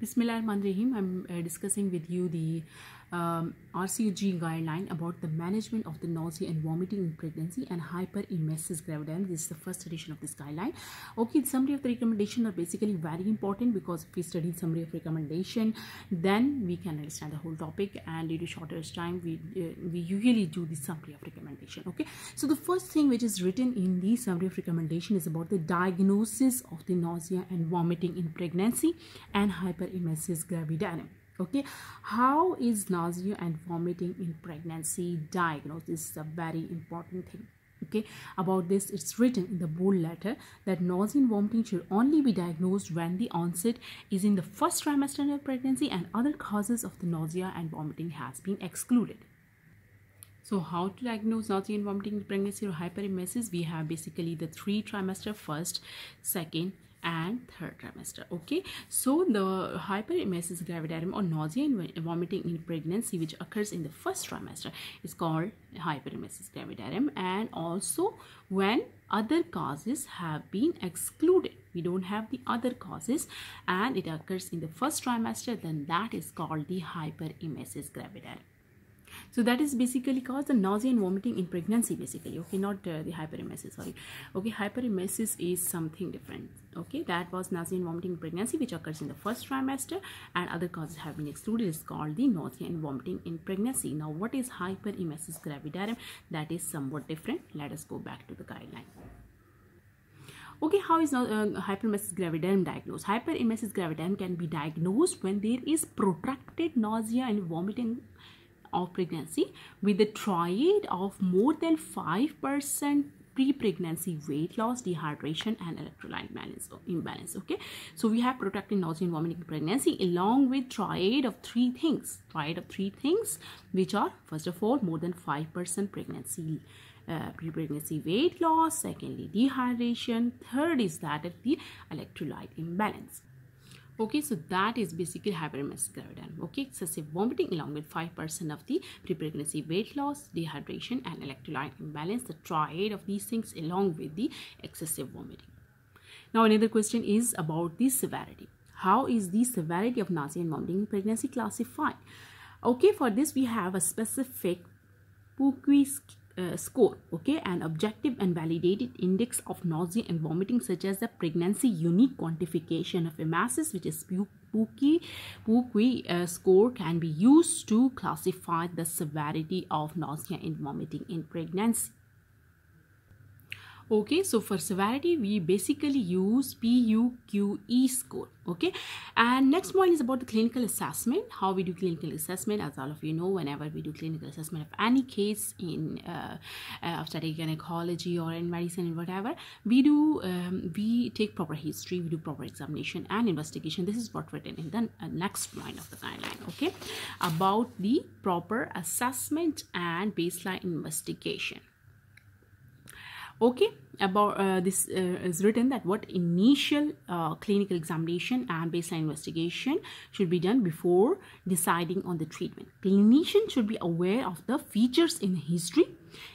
Bismillahirrahmanirrahim. I'm discussing with you the RCG guideline about the management of the nausea and vomiting in pregnancy and hyperemesis gravidarum. This is the first edition of this guideline. Okay, the summary of the recommendation are basically very important because if we study summary of recommendation, then we can understand the whole topic, and due to shortest time, we usually do the summary of recommendation. Okay, so the first thing which is written in the summary of recommendation is about the diagnosis of the nausea and vomiting in pregnancy and hyperemesis gravidarum. Okay, how is nausea and vomiting in pregnancy diagnosed? This is a very important thing. Okay, about this it's written in the bold letter that nausea and vomiting should only be diagnosed when the onset is in the first trimester of pregnancy and other causes of the nausea and vomiting has been excluded. So how to diagnose nausea and vomiting in pregnancy or hyperemesis? We have basically the 3 trimester, first, second and third trimester. Okay, so the hyperemesis gravidarum or nausea and vomiting in pregnancy which occurs in the first trimester is called hyperemesis gravidarum, and also when other causes have been excluded, we don't have the other causes and it occurs in the first trimester, then that is called the hyperemesis gravidarum. So that is basically caused the nausea and vomiting in pregnancy basically. Okay, not the hyperemesis, sorry. Okay, hyperemesis is something different. Okay, that was nausea and vomiting in pregnancy which occurs in the first trimester and other causes have been excluded, is called the nausea and vomiting in pregnancy. Now what is hyperemesis gravidarum? That is somewhat different. Let us go back to the guideline. Okay, how is hyperemesis gravidarum diagnosed? Hyperemesis gravidarum can be diagnosed when there is protracted nausea and vomiting of pregnancy with the triad of more than 5% pre-pregnancy weight loss, dehydration and electrolyte imbalance. Okay, so we have protracted nausea and vomiting in pregnancy along with triad of three things which are, first of all, more than 5% pregnancy pre-pregnancy weight loss, secondly dehydration, third is that of the electrolyte imbalance. Okay, so that is basically hyperemesis gravidarum. Okay, excessive vomiting along with 5% of the pre-pregnancy weight loss, dehydration and electrolyte imbalance, the triad of these things along with the excessive vomiting. Now another question is about the severity. How is the severity of nausea and vomiting in pregnancy classified? Okay, for this we have a specific PUCI score, okay, an objective and validated index of nausea and vomiting such as the pregnancy unique quantification of emesis, which is PUCI score, can be used to classify the severity of nausea and vomiting in pregnancy. Okay, so for severity we basically use PUQE score. Okay, and next one is about the clinical assessment. How we do clinical assessment? As all of you know, whenever we do clinical assessment of any case in obstetric gynecology or in medicine and whatever, we do we take proper history, we do proper examination and investigation. This is what written in the next line of the guideline. Okay, about the proper assessment and baseline investigation. Okay, about this is written that what initial clinical examination and baseline investigation should be done before deciding on the treatment. Clinician should be aware of the features in history,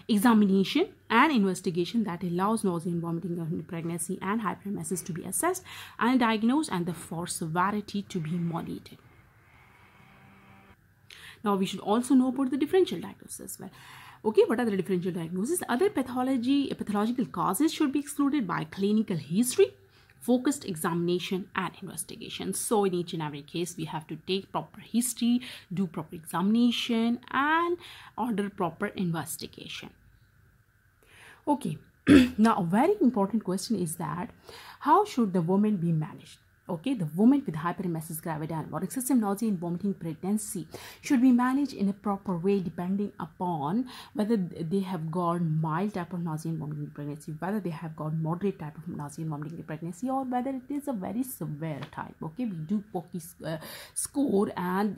examination and investigation that allows nausea and vomiting in pregnancy and hyperemesis to be assessed and diagnosed, and the for severity to be monitored. Now we should also know about the differential diagnosis as well. Okay, what are the differential diagnoses? Other pathological causes should be excluded by clinical history, focused examination and investigation. So in each and every case we have to take proper history, do proper examination and order proper investigation. Okay, now a very important question is that how should the woman be managed? Okay, the woman with hyperemesis gravidarum or excessive nausea and vomiting pregnancy should be managed in a proper way depending upon whether they have got mild type of nausea and vomiting in pregnancy, whether they have got moderate type of nausea and vomiting in pregnancy, or whether it is a very severe type. Okay, we do PUCI score and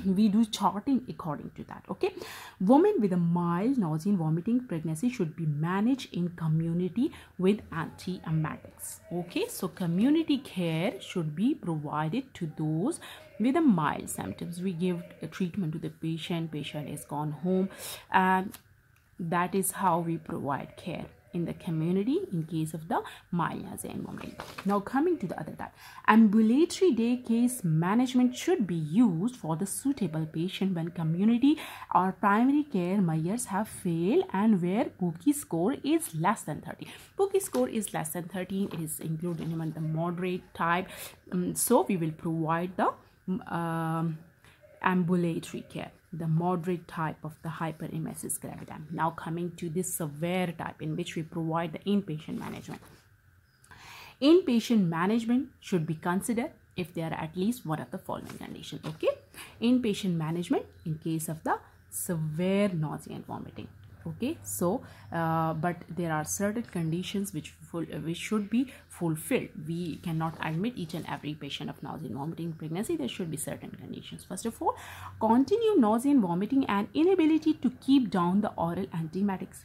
we do charting according to that. Okay, women with a mild nausea and vomiting pregnancy should be managed in community with antiemetics. Okay, so community care should be provided to those with the mild symptoms. We give a treatment to the patient is gone home, and that is how we provide care. in the community in case of the mild nausea and vomiting. Now coming to the other type, ambulatory day case management should be used for the suitable patient when community or primary care measures have failed and where PUCI score is less than 30. PUCI score is less than 13. It is included in the moderate type. So we will provide the ambulatory care, the moderate type of the hyperemesis gravidanum. Now coming to this severe type, in which we provide the inpatient management. Inpatient management should be considered if there are at least one of the following conditions. Okay, inpatient management in case of the severe nausea and vomiting. Okay, so but there are certain conditions which should be fulfilled. We cannot admit each and every patient of nausea and vomiting in pregnancy. There should be certain conditions. First of all, continued nausea and vomiting and inability to keep down the oral antiemetics.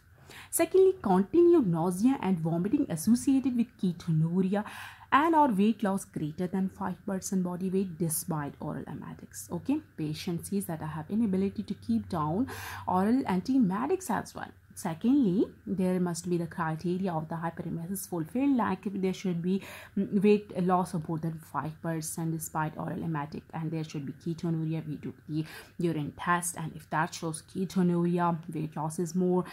Secondly, continued nausea and vomiting associated with ketonuria and or weight loss greater than 5% body weight despite oral emetics. Okay, patient says that I have inability to keep down oral antiemetics as well. Secondly, there must be the criteria of the hyperemesis fulfilled, like there should be weight loss of more than 5% despite oral emetic, and there should be ketonuria. We do the urine test, and if that shows ketonuria, weight loss is more,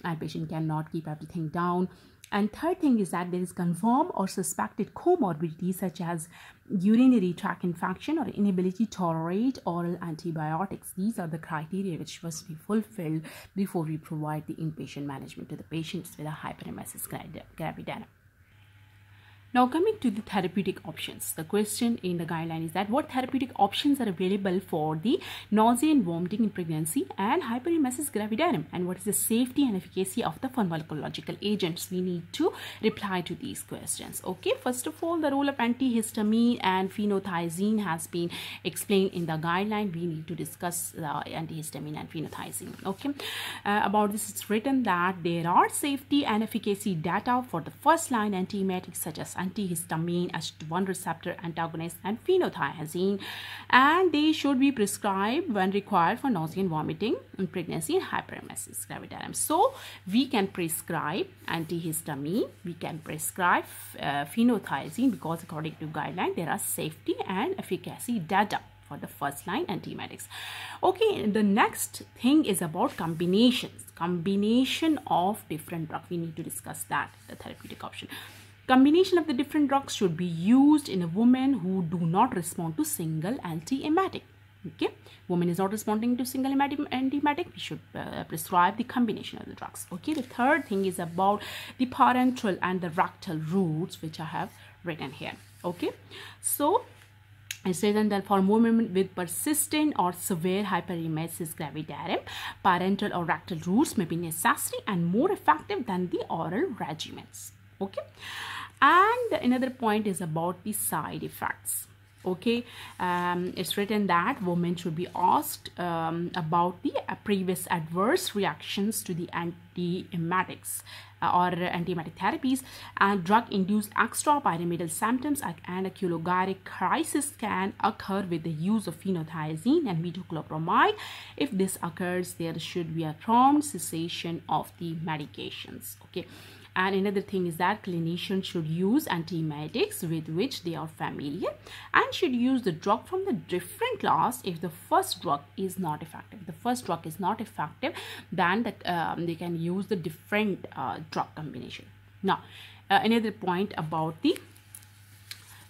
and patient cannot keep everything down. And third thing is that there is confirmed or suspected comorbidity such as urinary tract infection or inability to tolerate oral antibiotics. These are the criteria which must be fulfilled before we provide the inpatient management to the patients with a hyperemesis gravidanum. Now coming to the therapeutic options, the question in the guideline is that what therapeutic options are available for the nausea and vomiting in pregnancy and hyperemesis gravidanum, and what is the safety and efficacy of the pharmacological agents? We need to reply to these questions. Okay, first of all, the role of antihistamine and phenothiazine has been explained in the guideline. We need to discuss the antihistamine and phenothiazine. Okay, about this it's written that there are safety and efficacy data for the first line antiemetics such as antihistamine, H1 receptor antagonist, and phenothiazine, and they should be prescribed when required for nausea and vomiting in pregnancy and hyperemesis gravidanum. So we can prescribe antihistamine, we can prescribe phenothiazine, because according to guideline there are safety and efficacy data for the first line antiemetics. Okay, the next thing is about combinations, combination of different drugs. We need to discuss that, the therapeutic option. Combination of the different drugs should be used in a woman who do not respond to single antiemetic. Okay, woman is not responding to single antiemetic, we should prescribe the combination of the drugs. Okay, the third thing is about the parenteral and the rectal routes, which I have written here. Okay, so I say then that for women with persistent or severe hyperemesis gravidanum, parenteral or rectal routes may be necessary and more effective than the oral regimens. Okay, and another point is about the side effects. Okay, it's written that women should be asked about the previous adverse reactions to the antiemetics or antiemetic therapies, and drug-induced extrapyramidal symptoms and a chylogeric crisis can occur with the use of phenothiazine and metoclopramide. If this occurs, there should be a prompt cessation of the medications. Okay. And another thing is that clinicians should use antiemetics with which they are familiar and should use the drug from the different class if the first drug is not effective. If the first drug is not effective, then they can use the different drug combination. Now, another point about the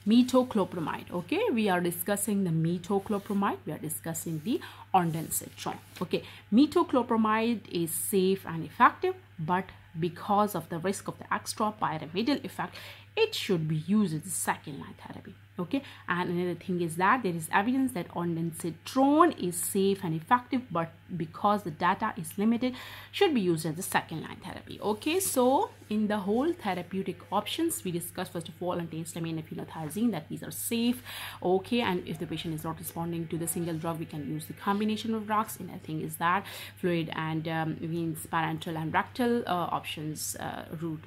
metoclopramide. Okay, we are discussing the metoclopramide, we are discussing the ondansetron. Okay, metoclopramide is safe and effective, but because of the risk of the extrapyramidal effect, it should be used as a second line therapy. Okay, and another thing is that there is evidence that ondansetron is safe and effective, but because the data is limited, should be used as a second line therapy. Okay, so in the whole therapeutic options, we discussed first of all antihistamine and phenothiazine, that these are safe. Okay, and if the patient is not responding to the single drug, we can use the combination of drugs. And I think is that fluid and means parenteral and rectal options route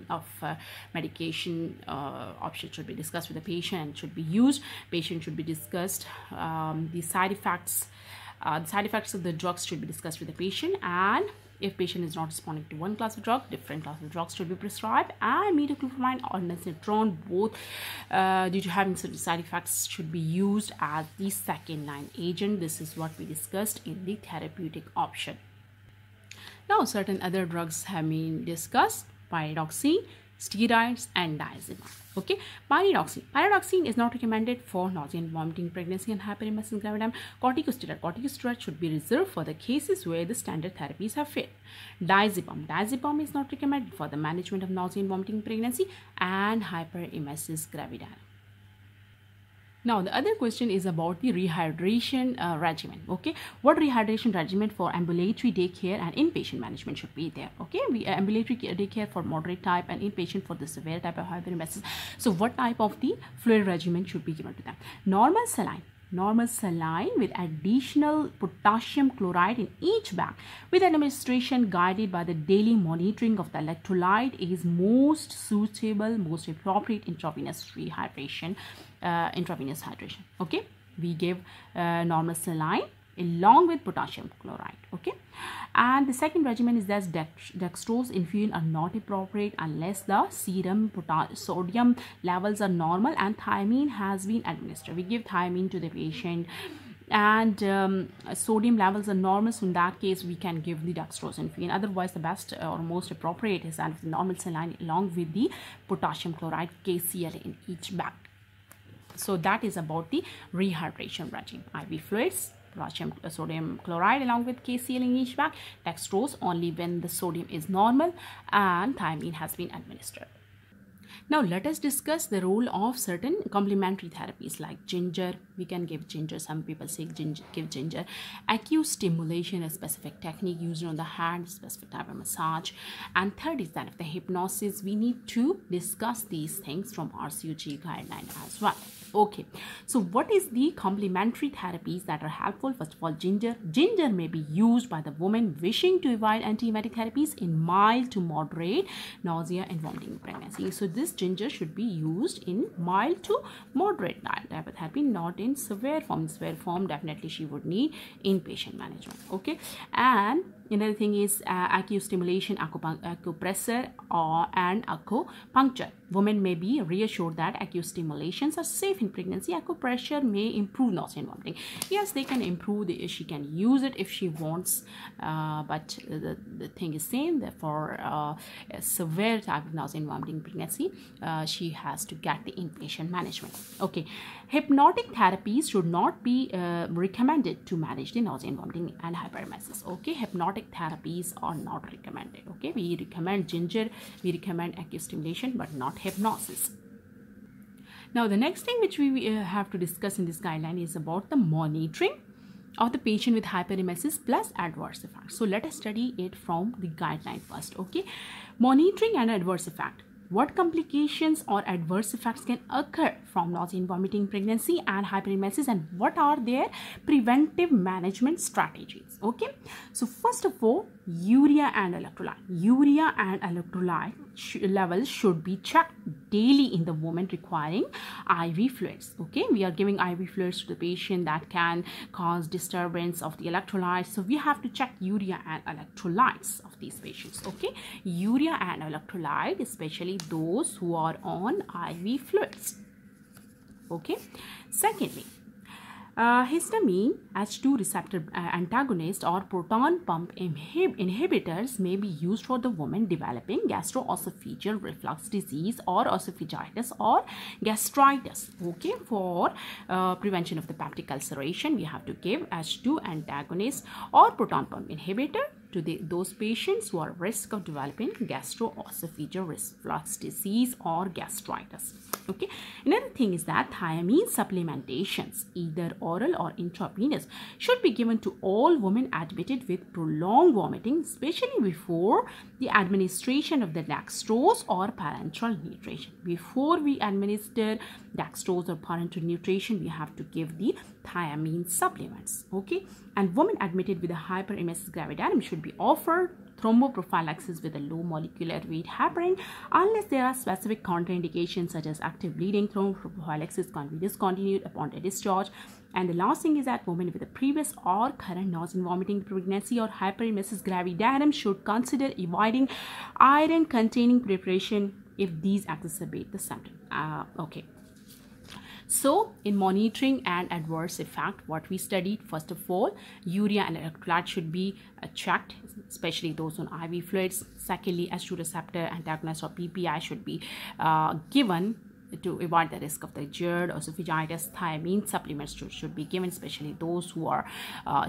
of medication option should be discussed with the patient and should be used. Patient should be discussed. The side effects of the drugs should be discussed with the patient, and If patient is not responding to one class of drug, different class of drugs should be prescribed, and metoclopramide or ondansetron, both due to having certain side effects, should be used as the second line agent. This is what we discussed in the therapeutic option. Now, certain other drugs have been discussed: pyridoxine, steroids, and diazepam. Okay, pyridoxine is not recommended for nausea and vomiting, pregnancy, and hyperemesis gravidum. Corticosteroid should be reserved for the cases where the standard therapies have failed. Diazepam is not recommended for the management of nausea and vomiting in pregnancy and hyperemesis gravidum. Now, the other question is about the rehydration regimen. Okay, what rehydration regimen for ambulatory daycare and inpatient management should be there? Okay, ambulatory daycare for moderate type and inpatient for the severe type of hyperemesis. So, what type of the fluid regimen should be given to them? Normal saline with additional potassium chloride in each bag, with administration guided by the daily monitoring of the electrolyte, is most suitable, most appropriate intravenous hydration. Okay, we give normal saline along with potassium chloride. Okay, and the second regimen is that dextrose infusion are not appropriate unless the serum sodium levels are normal and thiamine has been administered. We give thiamine to the patient and sodium levels are normal, so in that case we can give the dextrose infusion. Otherwise, the best or most appropriate is that normal saline along with the potassium chloride, KCl, in each bag. So that is about the rehydration regime. IV fluids, sodium chloride along with KCl in each bag, dextrose only when the sodium is normal, and thiamine has been administered. Now let us discuss the role of certain complementary therapies like ginger. We can give ginger. Some people say give ginger. Acute stimulation, a specific technique used on the hand, specific type of massage. And third is that of the hypnosis. We need to discuss these things from RCOG guideline as well. Okay, so what is the complementary therapies that are helpful? First of all, ginger. Ginger may be used by the woman wishing to avoid antiemetic therapies in mild to moderate nausea and vomiting in pregnancy. So this ginger should be used in mild to moderate type of therapy, not in severe form. In severe form, definitely she would need inpatient management. Okay, and another thing is acute stimulation, acupressure, and acupuncture. Women may be reassured that acute stimulations are safe in pregnancy. Acupressure may improve nausea and vomiting. Yes, they can improve. She can use it if she wants, but the thing is same. Therefore, a severe type of nausea and vomiting in pregnancy, she has to get the inpatient management. Okay, hypnotic therapies should not be recommended to manage the nausea and vomiting and hyperemesis. Okay, hypnotic therapies are not recommended. Okay, we recommend ginger, we recommend acute stimulation, but not hypnosis. Now, the next thing which we have to discuss in this guideline is about the monitoring of the patient with hyperemesis plus adverse effects. So let us study it from the guideline first. Okay, monitoring and adverse effect. What complications or adverse effects can occur from nausea and vomiting in pregnancy and hyperemesis, and what are their preventive management strategies? Okay, so first of all, urea and electrolyte. Urea and electrolyte levels should be checked daily in the woman requiring IV fluids. Okay, we are giving IV fluids to the patient that can cause disturbance of the electrolytes, so we have to check urea and electrolytes of these patients. Okay, urea and electrolyte, especially those who are on IV fluids. Okay, secondly, histamine H2 receptor antagonist or proton pump inhibitors may be used for the woman developing gastroesophageal reflux disease or esophagitis or gastritis. Okay, for prevention of the peptic ulceration, we have to give H2 antagonist or proton pump inhibitor to those patients who are at risk of developing gastroesophageal reflux disease or gastritis. Okay, another thing is that thiamine supplementations, either oral or intravenous, should be given to all women admitted with prolonged vomiting, especially before the administration of the dextrose or parenteral nutrition. Before we administer dextrose or parenteral nutrition, we have to give the thiamine supplements. Okay, and women admitted with a hyperemesis gravidarum should be offered thromboprophylaxis with a low molecular weight heparin unless there are specific contraindications such as active bleeding. Thromboprophylaxis can be discontinued upon the discharge. And the last thing is that women with a previous or current nausea and vomiting pregnancy or hyperemesis gravidarum should consider avoiding iron containing preparation if these exacerbate the symptom. Okay. So in monitoring and adverse effect, what we studied, first of all, urea and electrolyte should be checked, especially those on IV fluids. Secondly, H2 receptor antagonist or PPI should be given to avoid the risk of the GERD or esophagitis. Thiamine supplements should be given, especially those who are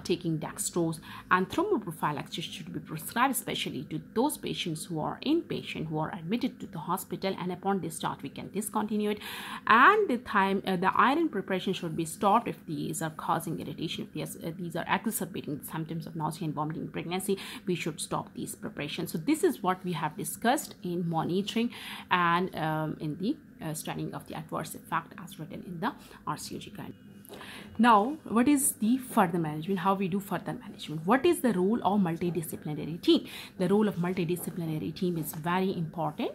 taking dextrose. And thromboprophylaxis should be prescribed, especially to those patients who are inpatient, who are admitted to the hospital, and upon discharge we can discontinue it. And the iron preparation should be stopped if these are causing irritation. If these are exacerbating the symptoms of nausea and vomiting in pregnancy, we should stop these preparations. So this is what we have discussed in monitoring and in the studying of the adverse effect as written in the RCOG guide. Now, what is the further management? How we do further management? What is the role of multidisciplinary team? The role of multidisciplinary team is very important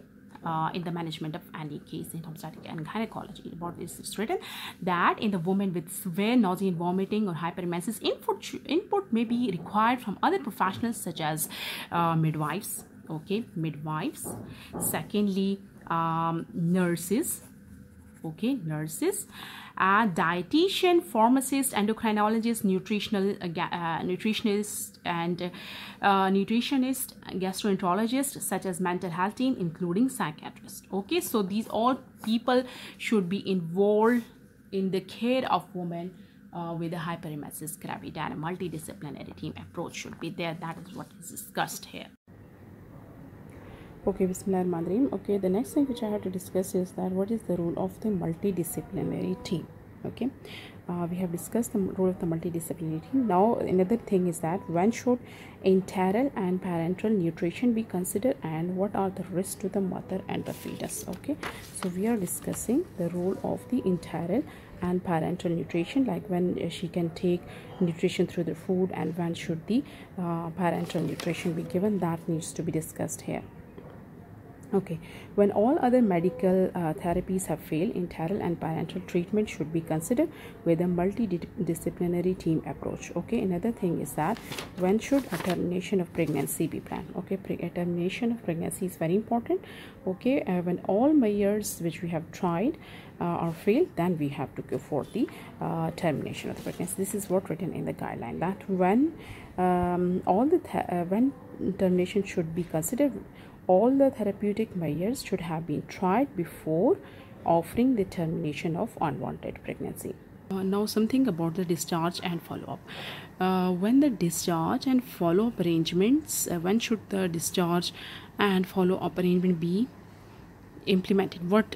in the management of any case in obstetrics and gynecology. About this is written that in the woman with severe nausea and vomiting or hyperemesis, input may be required from other professionals such as midwives. Okay, midwives. Secondly, nurses. Okay, nurses, dietitian, pharmacist, endocrinologist, nutritionist, and nutritionist, gastroenterologist, such as mental health team, including psychiatrists. Okay, so these all people should be involved in the care of women with a hyperemesis gravidarum. Multidisciplinary team approach should be there. That is what is discussed here. Okay, Bismillahirrahmanirrahim. Okay, the next thing which I have to discuss is that what is the role of the multidisciplinary team. Okay, we have discussed the role of the multidisciplinary team. Now another thing is that when should enteral and parenteral nutrition be considered, and what are the risks to the mother and the fetus. Okay, so we are discussing the role of the enteral and parenteral nutrition, like when she can take nutrition through the food and when should the parenteral nutrition be given. That needs to be discussed here. Okay, when all other medical therapies have failed, enteral and parenteral treatment should be considered with a multidisciplinary team approach. Okay, another thing is that when should a termination of pregnancy be planned. Okay, a termination of pregnancy is very important. Okay, when all measures which we have tried or failed, then we have to go for the termination of the pregnancy. This is what written in the guideline, that when when termination should be considered, all the therapeutic measures should have been tried before offering the termination of unwanted pregnancy. Now something about the discharge and follow-up. When the discharge and follow-up arrangements, when should the discharge and follow-up arrangement be implemented? What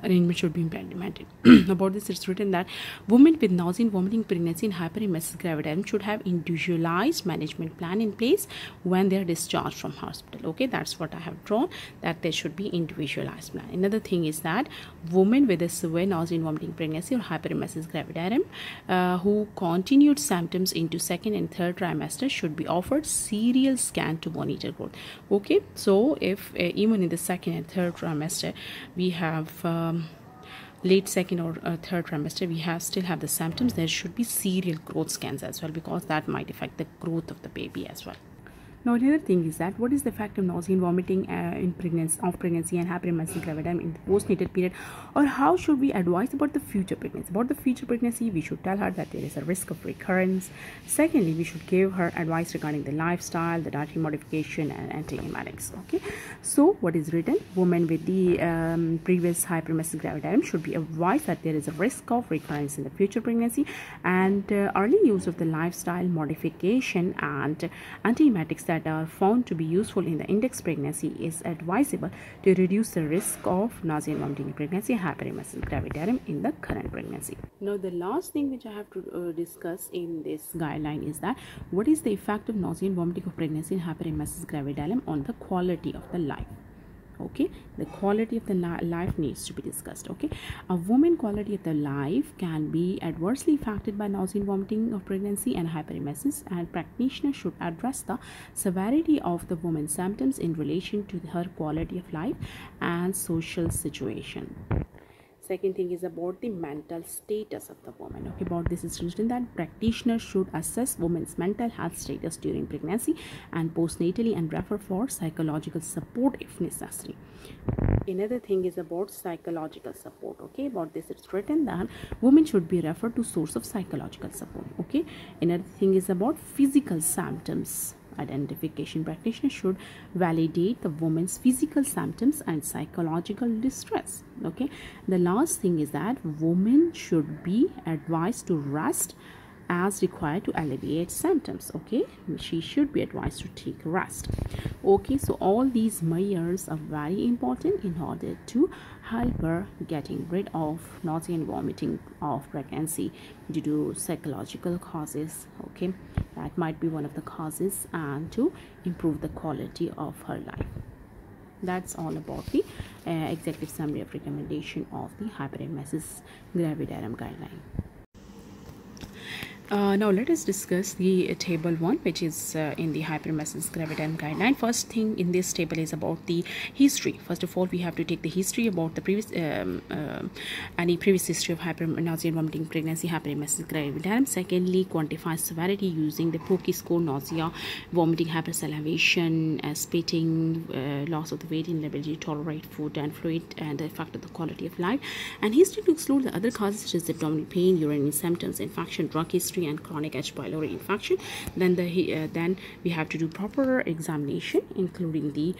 arrangement should be implemented? About this, it's written that women with nausea and vomiting pregnancy and hyperemesis gravidarum should have individualized management plan in place when they are discharged from hospital. Okay, that's what I have drawn, that there should be individualized plan. Another thing is that women with a severe nausea and vomiting pregnancy or hyperemesis gravidarum who continued symptoms into second and third trimester should be offered serial scan to monitor growth. Okay, so if even in the second and third trimester we have late second or third trimester we still have the symptoms, there should be serial growth scans as well, because that might affect the growth of the baby as well. Now another thing is that what is the effect of nausea and vomiting in pregnancy and hyperemesis gravidarum in the postnatal period, or how should we advise about the future pregnancy? About the future pregnancy, we should tell her that there is a risk of recurrence. Secondly, we should give her advice regarding the lifestyle, the dietary modification, and antiemetics. Okay, so what is written, women with the previous hyperemesis gravidarum should be advised that there is a risk of recurrence in the future pregnancy, and early use of the lifestyle modification and antiemetics that are found to be useful in the index pregnancy is advisable to reduce the risk of nausea and vomiting in pregnancy and hyperemesis gravidarum in the current pregnancy. Now the last thing which I have to discuss in this guideline is that what is the effect of nausea and vomiting of pregnancy and hyperemesis gravidarum on the quality of the life. Okay, the quality of the life needs to be discussed. Okay, a woman quality of the life can be adversely affected by nausea and vomiting of pregnancy and hyperemesis, and practitioners should address the severity of the woman's symptoms in relation to her quality of life and social situation. Second thing is about the mental status of the woman. Okay, about this is written that practitioners should assess women's mental health status during pregnancy and postnatally and refer for psychological support if necessary. Another thing is about psychological support. Okay, about this it's written that women should be referred to source of psychological support. Okay, another thing is about physical symptoms identification. Practitioners should validate the woman's physical symptoms and psychological distress. Okay, the last thing is that women should be advised to rest as required to alleviate symptoms. Okay, she should be advised to take rest. Okay, so all these measures are very important in order to help her getting rid of nausea and vomiting of pregnancy due to psychological causes. Okay, that might be one of the causes, and to improve the quality of her life. That's all about the executive summary of recommendation of the hyperemesis gravidarum guideline. Now let us discuss the table 1, which is in the hyperemesis gravidarum guideline. First thing in this table is about the history. First of all, we have to take the history about the previous any previous history of nausea and vomiting pregnancy hyperemesis gravidarum. Secondly, quantify severity using the POCI score: nausea, vomiting, hypersalivation, spitting, loss of the weight, inability to tolerate food and fluid, and the effect of the quality of life. And history to exclude the other causes such as abdominal pain, urinary symptoms, infection, drug history, and chronic H. pylori infection. Then then we have to do proper examination, including the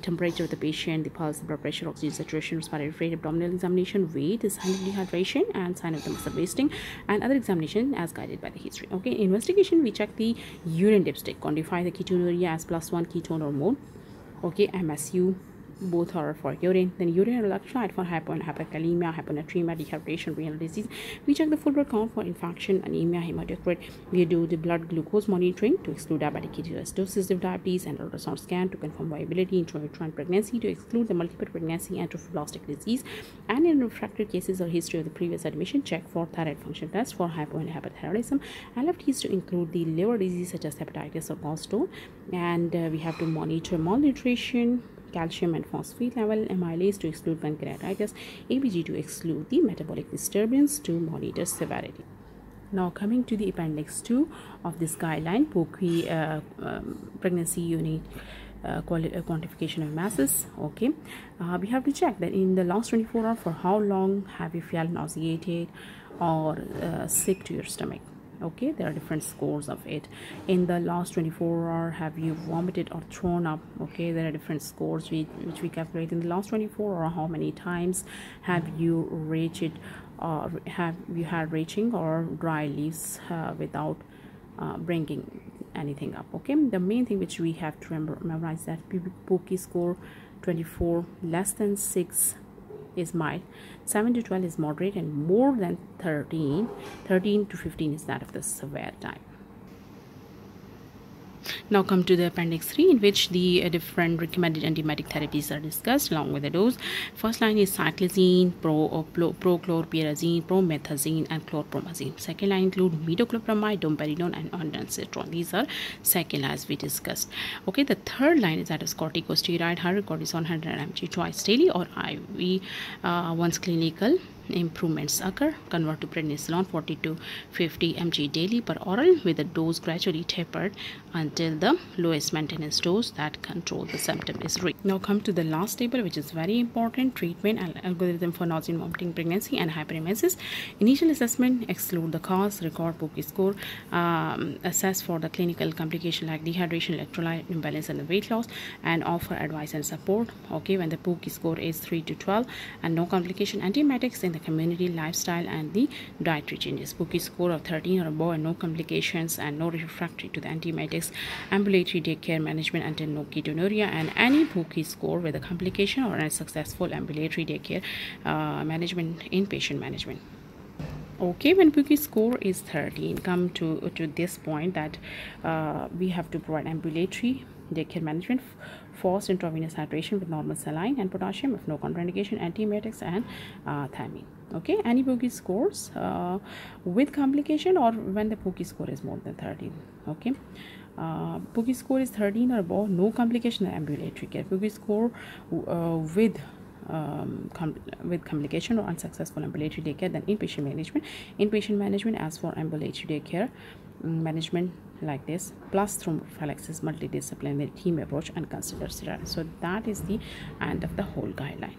temperature of the patient, the pulse, the blood pressure, oxygen saturation, respiratory rate, abdominal examination, weight, the sign of dehydration, and sign of the muscle wasting, and other examination as guided by the history. Okay, investigation, we check the urine dipstick, quantify the ketonuria as +1 ketone or more. Okay, MSU, both are for urine. Then urine electrolyte for hypo and hyperkalemia, hyponatremia, dehydration, renal disease. We check the full blood count for infection, anemia, hematocrit. We do the blood glucose monitoring to exclude diabetic ketoacidosis of diabetes, and ultrasound scan to confirm viability in intrauterine pregnancy, to exclude the multiple pregnancy and trophoblastic disease. And in refractory cases or history of the previous admission, check for thyroid function test for hypo and hypothyroidism. And left is to include the liver disease such as hepatitis or gallstone. And we have to monitor malnutrition, calcium and phosphate level, amylase to exclude pancreatitis, ABG to exclude the metabolic disturbance, to monitor severity. Now coming to the appendix 2 of this guideline, POCI pregnancy unit quantification of masses. Okay, we have to check that in the last 24 hours, for how long have you felt nauseated or sick to your stomach. Okay, there are different scores of it. In the last 24 hours, have you vomited or thrown up? Okay, there are different scores which we calculate. In the last 24 hours, how many times have you reached have you had reaching or dry leaves without bringing anything up. Okay, the main thing which we have to memorize that POCI score 24 less than 6 is mild, 7 to 12 is moderate, and more than 13 to 15 is that of the severe type. Now come to the appendix 3, in which the different recommended antiemetic therapies are discussed along with the dose. First line is cyclizine, prochlorperazine, promethazine, and chlorpromazine. Second line include metoclopramide, domperidone, and ondansetron. These are second line as we discussed. Okay, the third line is that is corticosteroid, hydrocortisone 100 mg twice daily, or IV once clinical improvements occur. Convert to prednisolone 40 to 50 mg daily per oral, with the dose gradually tapered until the lowest maintenance dose that controls the symptom is reached. Now come to the last table, which is very important: treatment and algorithm for nausea and vomiting pregnancy and hyperemesis. Initial assessment: exclude the cause, record POCI score, assess for the clinical complication like dehydration, electrolyte imbalance, and the weight loss, and offer advice and support. Okay, when the POCI score is 3 to 12 and no complication, antiemetics in the community, lifestyle, and the dietary changes. POCI score of 13 or above and no complications and no refractory to the antiemetics, ambulatory daycare management until no ketonuria, and any POCI score with a complication or a successful ambulatory daycare management, inpatient management. Okay, when POCI score is 13, come to this point that we have to provide ambulatory daycare management forced intravenous hydration with normal saline and potassium if no contraindication, antiemetics and thiamine. Okay, any POCI scores with complication or when the POCI score is more than 13. Okay, POCI score is 13 or above, no complication, ambulatory care. POCI score with complication or unsuccessful ambulatory day care, then inpatient management. Inpatient management, as for ambulatory day care management, like this, plus thrombolysis, multidisciplinary team approach and consider steroids. So that is the end of the whole guideline.